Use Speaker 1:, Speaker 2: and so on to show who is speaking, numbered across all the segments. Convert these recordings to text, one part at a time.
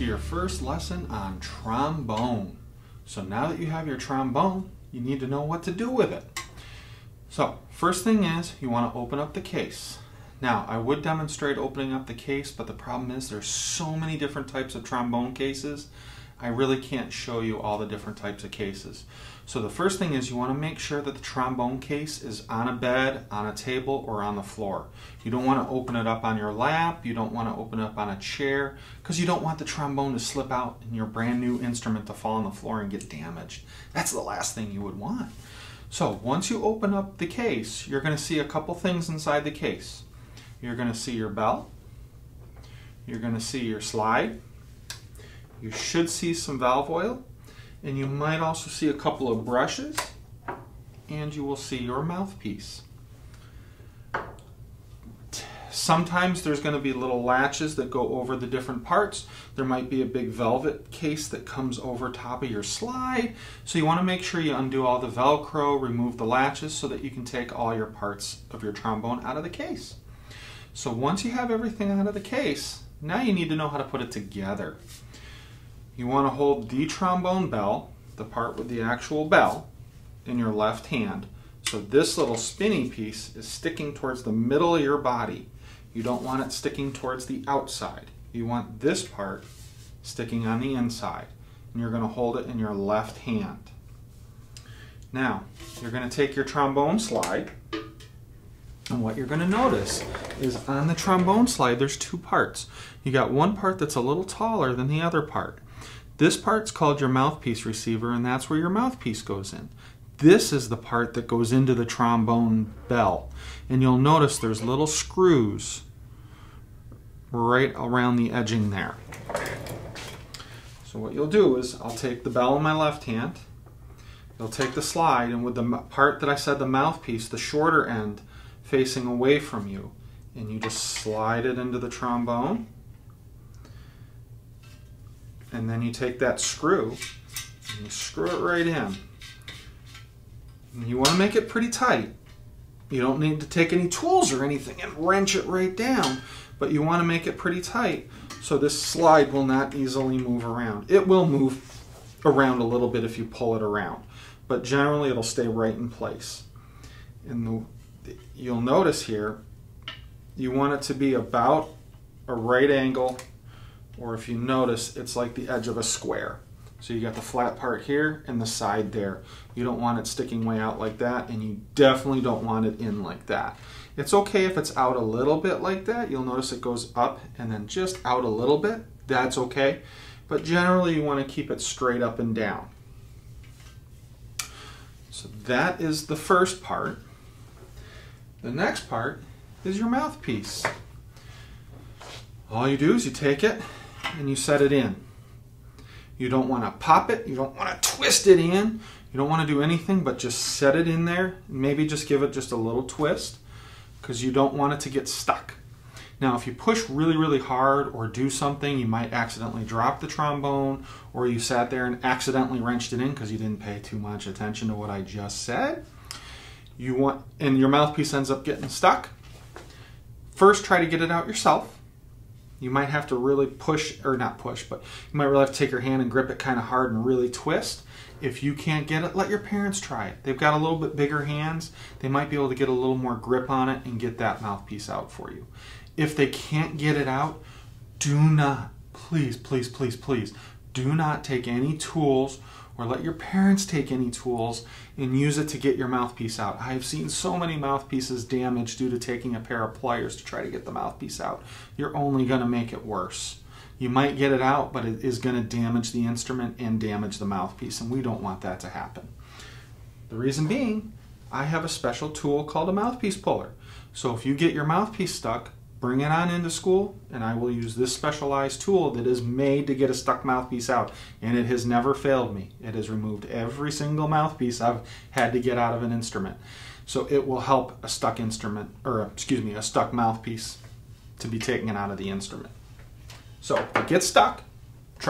Speaker 1: to your first lesson on trombone. So now that you have your trombone, you need to know what to do with it. So first thing is you want to open up the case. Now I would demonstrate opening up the case, but the problem is there's so many different types of trombone cases. I really can't show you all the different types of cases. So the first thing is you want to make sure that the trombone case is on a bed, on a table, or on the floor. You don't want to open it up on your lap, you don't want to open it up on a chair, because you don't want the trombone to slip out and your brand new instrument to fall on the floor and get damaged. That's the last thing you would want. So once you open up the case, you're going to see a couple things inside the case. You're going to see your bell, you're going to see your slide, you should see some valve oil, and you might also see a couple of brushes, and you will see your mouthpiece. Sometimes there's going to be little latches that go over the different parts. There might be a big velvet case that comes over top of your slide. So you want to make sure you undo all the Velcro, remove the latches so that you can take all your parts of your trombone out of the case. So once you have everything out of the case, now you need to know how to put it together. You want to hold the trombone bell, the part with the actual bell, in your left hand. So this little spinny piece is sticking towards the middle of your body. You don't want it sticking towards the outside. You want this part sticking on the inside. And you're going to hold it in your left hand. Now, you're going to take your trombone slide, and what you're going to notice is on the trombone slide there's two parts. You got one part that's a little taller than the other part. This part's called your mouthpiece receiver, and that's where your mouthpiece goes in. This is the part that goes into the trombone bell. And you'll notice there's little screws right around the edging there. So what you'll do is I'll take the bell in my left hand, you'll take the slide, and with the part that I said, the mouthpiece, the shorter end facing away from you, and you just slide it into the trombone. And then you take that screw and you screw it right in. And you want to make it pretty tight. You don't need to take any tools or anything and wrench it right down, but you want to make it pretty tight so this slide will not easily move around. It will move around a little bit if you pull it around, but generally it'll stay right in place. And you'll notice here, you want it to be about a right angle, or if you notice, it's like the edge of a square. So you got the flat part here and the side there. You don't want it sticking way out like that, and you definitely don't want it in like that. It's okay if it's out a little bit like that. You'll notice it goes up and then just out a little bit. That's okay. But generally you want to keep it straight up and down. So that is the first part. The next part is your mouthpiece. All you do is you take it and you set it in. You don't want to pop it, you don't want to twist it in, you don't want to do anything but just set it in there. Maybe just give it just a little twist because you don't want it to get stuck. Now if you push really, really hard or do something, you might accidentally drop the trombone, or you sat there and accidentally wrenched it in because you didn't pay too much attention to what I just said. And your mouthpiece ends up getting stuck. First, try to get it out yourself. You might have to really push, or not push, but you might really have to take your hand and grip it kind of hard and really twist. If you can't get it, let your parents try it. They've got a little bit bigger hands. They might be able to get a little more grip on it and get that mouthpiece out for you. If they can't get it out, do not, please, please, please, please, do not take any tools or let your parents take any tools and use it to get your mouthpiece out. I've seen so many mouthpieces damaged due to taking a pair of pliers to try to get the mouthpiece out. You're only going to make it worse. You might get it out, but it is going to damage the instrument and damage the mouthpiece, and we don't want that to happen. The reason being, I have a special tool called a mouthpiece puller. So if you get your mouthpiece stuck, bring it on into school, and I will use this specialized tool that is made to get a stuck mouthpiece out, and it has never failed me. It has removed every single mouthpiece I've had to get out of an instrument. So it will help a stuck instrument, or excuse me, a stuck mouthpiece to be taken out of the instrument. So if it gets stuck,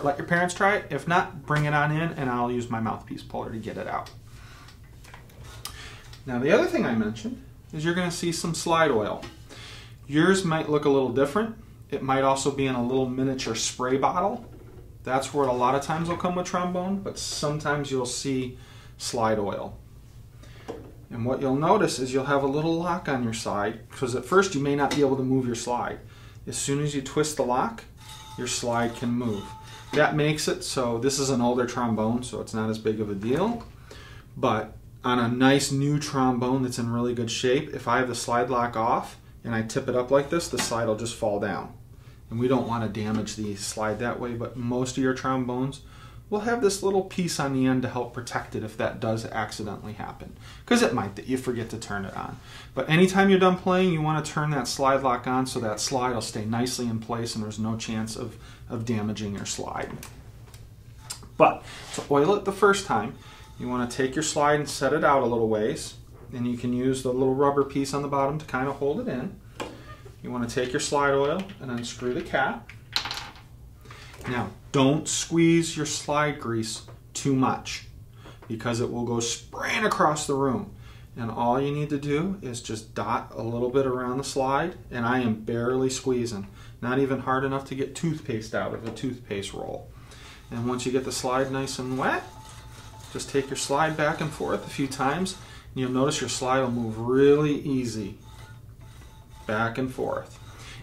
Speaker 1: let your parents try it. If not, bring it on in, and I'll use my mouthpiece puller to get it out. Now the other thing I mentioned is you're going to see some slide oil. Yours might look a little different. It might also be in a little miniature spray bottle. That's where a lot of times will come with trombone, but sometimes you'll see slide oil. And what you'll notice is you'll have a little lock on your slide, because at first you may not be able to move your slide. As soon as you twist the lock, your slide can move. That makes it so this is an older trombone, so it's not as big of a deal. But on a nice new trombone that's in really good shape, if I have the slide lock off and I tip it up like this, the slide will just fall down. And we don't want to damage the slide that way, but most of your trombones will have this little piece on the end to help protect it if that does accidentally happen. Because it might, that you forget to turn it on. But anytime you're done playing, you want to turn that slide lock on so that slide will stay nicely in place and there's no chance of damaging your slide. But to oil it the first time, you want to take your slide and set it out a little ways. And you can use the little rubber piece on the bottom to kind of hold it in. You want to take your slide oil and unscrew the cap. Now, don't squeeze your slide grease too much because it will go spraying across the room. And all you need to do is just dot a little bit around the slide, and I am barely squeezing, not even hard enough to get toothpaste out of a toothpaste roll. And once you get the slide nice and wet, just take your slide back and forth a few times, and you'll notice your slide will move really easy back and forth.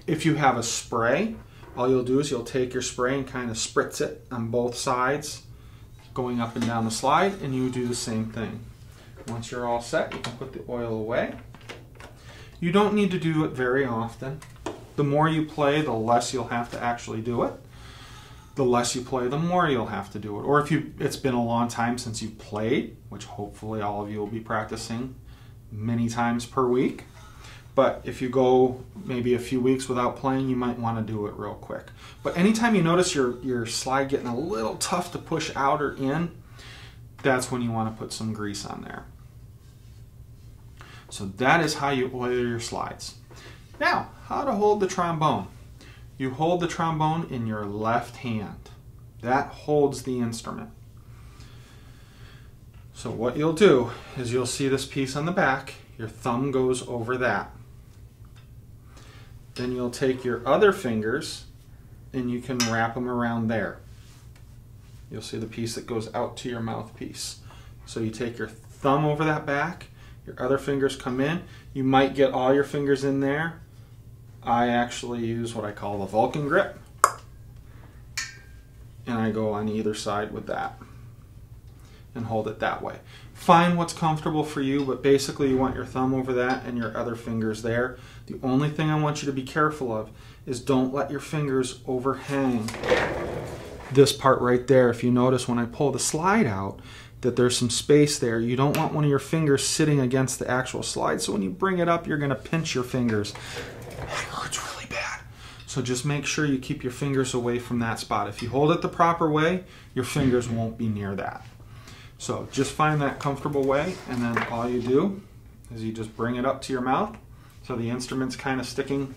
Speaker 1: If you have a spray, all you'll do is you'll take your spray and kind of spritz it on both sides, going up and down the slide, and you do the same thing. Once you're all set, you can put the oil away. You don't need to do it very often. The more you play, the less you'll have to actually do it. The less you play, the more you'll have to do it. Or if it's been a long time since you've played, which hopefully all of you will be practicing many times per week. But if you go maybe a few weeks without playing, you might want to do it real quick. But anytime you notice your slide getting a little tough to push out or in, that's when you want to put some grease on there. So that is how you oil your slides. Now, how to hold the trombone. You hold the trombone in your left hand. That holds the instrument. So what you'll do is you'll see this piece on the back. Your thumb goes over that. Then you'll take your other fingers and you can wrap them around there. You'll see the piece that goes out to your mouthpiece. So you take your thumb over that back, your other fingers come in. You might get all your fingers in there. I actually use what I call the Vulcan grip. And I go on either side with that and hold it that way. Find what's comfortable for you, but basically you want your thumb over that and your other fingers there. The only thing I want you to be careful of is don't let your fingers overhang this part right there. If you notice when I pull the slide out that there's some space there, you don't want one of your fingers sitting against the actual slide, so when you bring it up you're going to pinch your fingers. It hurts really bad. So just make sure you keep your fingers away from that spot. If you hold it the proper way, your fingers won't be near that. So just find that comfortable way, and then all you do is you just bring it up to your mouth so the instrument's kind of sticking.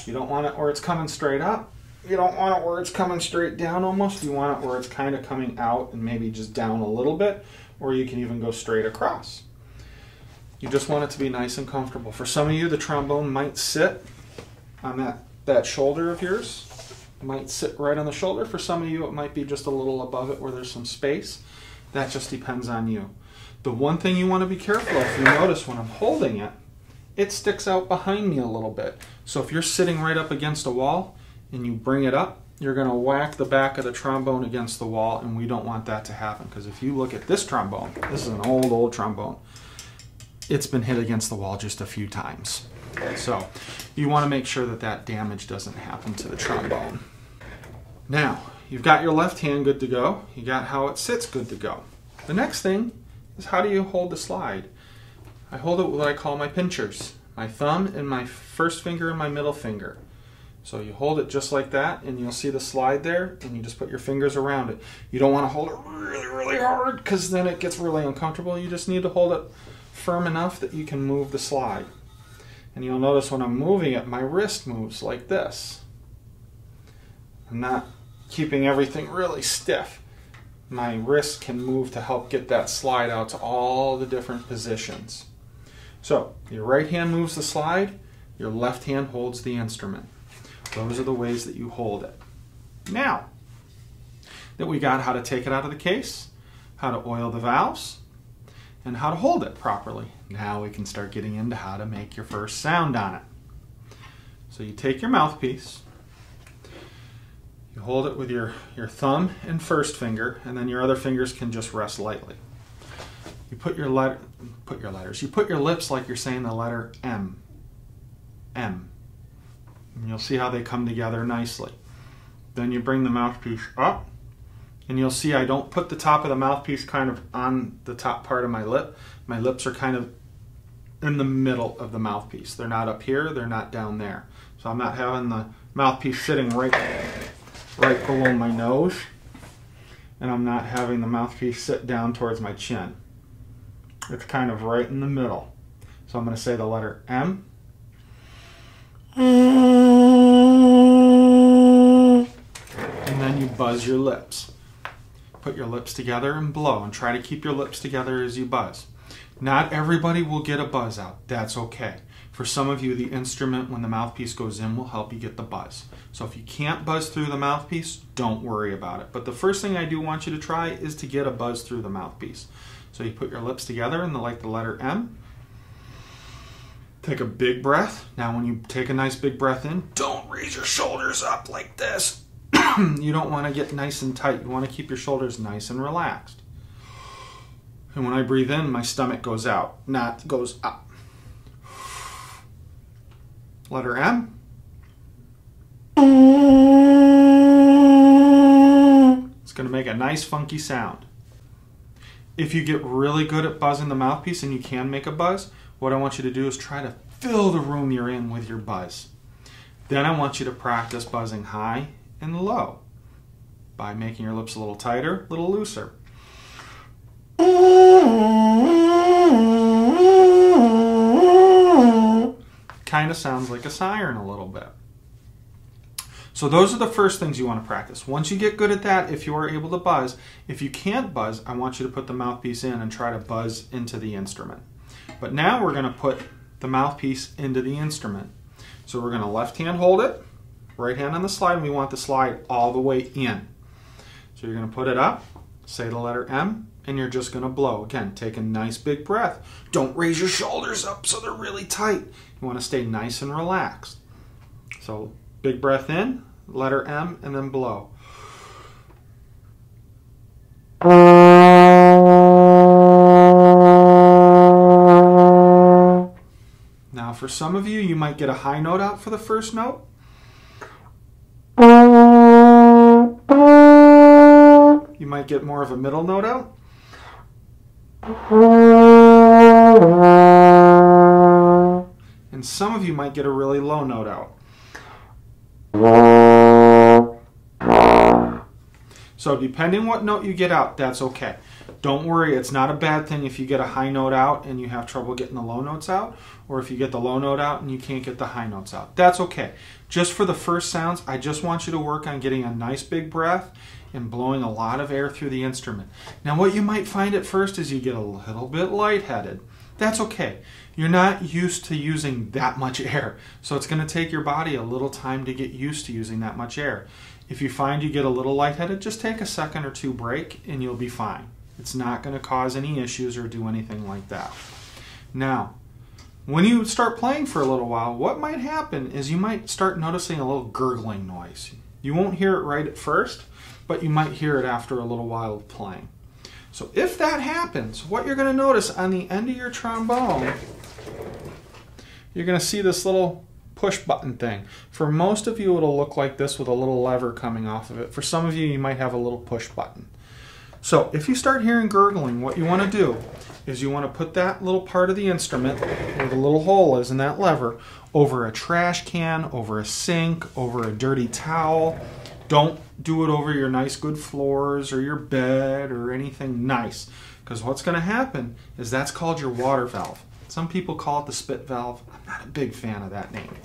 Speaker 1: You don't want it where it's coming straight up. You don't want it where it's coming straight down almost. You want it where it's kind of coming out and maybe just down a little bit, or you can even go straight across. You just want it to be nice and comfortable. For some of you, the trombone might sit on that shoulder of yours. It might sit right on the shoulder. For some of you, it might be just a little above it where there's some space. That just depends on you. The one thing you want to be careful of, you notice when I'm holding it, it sticks out behind me a little bit. So if you're sitting right up against a wall and you bring it up, you're going to whack the back of the trombone against the wall, and we don't want that to happen, because if you look at this trombone, this is an old trombone, it's been hit against the wall just a few times. So you want to make sure that that damage doesn't happen to the trombone. Now, you've got your left hand good to go. You got how it sits good to go. The next thing is, how do you hold the slide? I hold it with what I call my pinchers. My thumb and my first finger and my middle finger. So you hold it just like that, and you'll see the slide there, and you just put your fingers around it. You don't want to hold it really, really hard, because then it gets really uncomfortable. You just need to hold it firm enough that you can move the slide. And you'll notice when I'm moving it, my wrist moves like this. I'm not keeping everything really stiff. My wrist can move to help get that slide out to all the different positions. So your right hand moves the slide, your left hand holds the instrument. Those are the ways that you hold it. Now, that we got how to take it out of the case, how to oil the valves, and how to hold it properly. Now we can start getting into how to make your first sound on it. So you take your mouthpiece, you hold it with your thumb and first finger, and then your other fingers can just rest lightly. You put your lips like you're saying the letter M. M. And you'll see how they come together nicely. Then you bring the mouthpiece up, and you'll see I don't put the top of the mouthpiece kind of on the top part of my lip. My lips are kind of in the middle of the mouthpiece. They're not up here, they're not down there. So I'm not having the mouthpiece sitting right below my nose, and I'm not having the mouthpiece sit down towards my chin. It's kind of right in the middle. So I'm going to say the letter M. And then you buzz your lips. Put your lips together and blow, and try to keep your lips together as you buzz. Not everybody will get a buzz out. That's okay. For some of you, the instrument, when the mouthpiece goes in, will help you get the buzz. So if you can't buzz through the mouthpiece, don't worry about it. But the first thing I do want you to try is to get a buzz through the mouthpiece. So you put your lips together and like the letter M. Take a big breath. Now when you take a nice big breath in, don't raise your shoulders up like this. You don't want to get nice and tight. You want to keep your shoulders nice and relaxed. And when I breathe in, my stomach goes out, not goes up. Letter M. It's going to make a nice funky sound. If you get really good at buzzing the mouthpiece and you can make a buzz, what I want you to do is try to fill the room you're in with your buzz. Then I want you to practice buzzing high and low by making your lips a little tighter, a little looser. Kind of sounds like a siren a little bit. So those are the first things you want to practice. Once you get good at that, if you are able to buzz, if you can't buzz, I want you to put the mouthpiece in and try to buzz into the instrument. But now we're going to put the mouthpiece into the instrument. So we're going to left hand hold it, right hand on the slide, and we want the slide all the way in. So you're going to put it up, say the letter M, and you're just going to blow. Again, take a nice big breath. Don't raise your shoulders up so they're really tight. You want to stay nice and relaxed. So big breath in, letter M, and then blow. Now for some of you, you might get a high note out for the first note. You might get more of a middle note out. And some of you might get a really low note out. So depending what note you get out, that's okay. Don't worry, it's not a bad thing if you get a high note out and you have trouble getting the low notes out, or if you get the low note out and you can't get the high notes out. That's okay. Just for the first sounds, I just want you to work on getting a nice big breath and blowing a lot of air through the instrument. Now what you might find at first is you get a little bit lightheaded. That's okay. You're not used to using that much air, so it's going to take your body a little time to get used to using that much air. If you find you get a little lightheaded, just take a second or two break and you'll be fine. It's not going to cause any issues or do anything like that. Now, when you start playing for a little while, what might happen is you might start noticing a little gurgling noise. You won't hear it right at first, but you might hear it after a little while of playing. So if that happens, what you're going to notice on the end of your trombone, you're going to see this little push button thing. For most of you, it'll look like this with a little lever coming off of it. For some of you, you might have a little push button. So if you start hearing gurgling, what you want to do is you want to put that little part of the instrument, where the little hole is in that lever, over a trash can, over a sink, over a dirty towel. Don't do it over your nice good floors or your bed or anything nice, because what's going to happen is that's called your water valve. Some people call it the spit valve. I'm not a big fan of that name.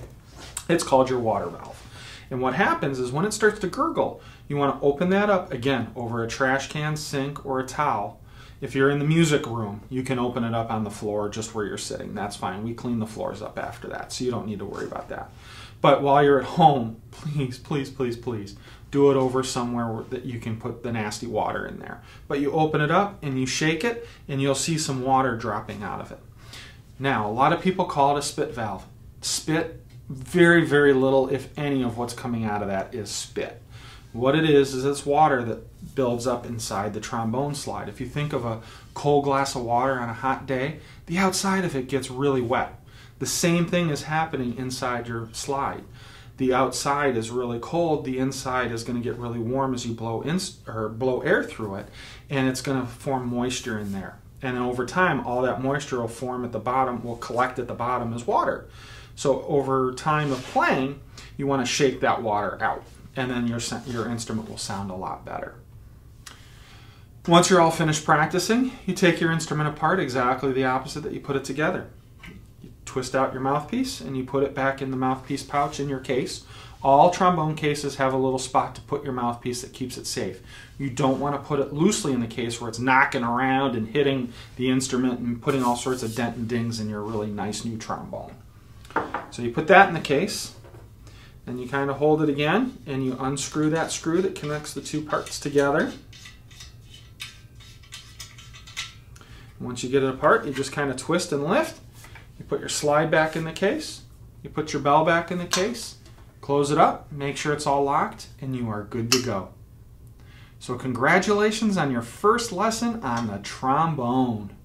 Speaker 1: It's called your water valve. And what happens is when it starts to gurgle, you want to open that up, again, over a trash can, sink, or a towel. If you're in the music room, you can open it up on the floor just where you're sitting. That's fine. We clean the floors up after that, so you don't need to worry about that. But while you're at home, please, please, please, please, do it over somewhere that you can put the nasty water in there. But you open it up and you shake it and you'll see some water dropping out of it. Now, a lot of people call it a spit valve. Spit, very, very little, if any, of what's coming out of that is spit. What it is it's water that builds up inside the trombone slide. If you think of a cold glass of water on a hot day, the outside of it gets really wet. The same thing is happening inside your slide. The outside is really cold, the inside is going to get really warm as you blow air through it, and it's going to form moisture in there. And then over time, all that moisture will form at the bottom, will collect at the bottom as water. So over time of playing, you want to shake that water out, and then your instrument will sound a lot better. Once you're all finished practicing, you take your instrument apart exactly the opposite that you put it together. You twist out your mouthpiece and you put it back in the mouthpiece pouch in your case. All trombone cases have a little spot to put your mouthpiece that keeps it safe. You don't want to put it loosely in the case where it's knocking around and hitting the instrument and putting all sorts of dent and dings in your really nice new trombone. So you put that in the case, and you kind of hold it again, and you unscrew that screw that connects the two parts together. Once you get it apart, you just kind of twist and lift. You put your slide back in the case, you put your bell back in the case, close it up, make sure it's all locked, and you are good to go. So congratulations on your first lesson on the trombone.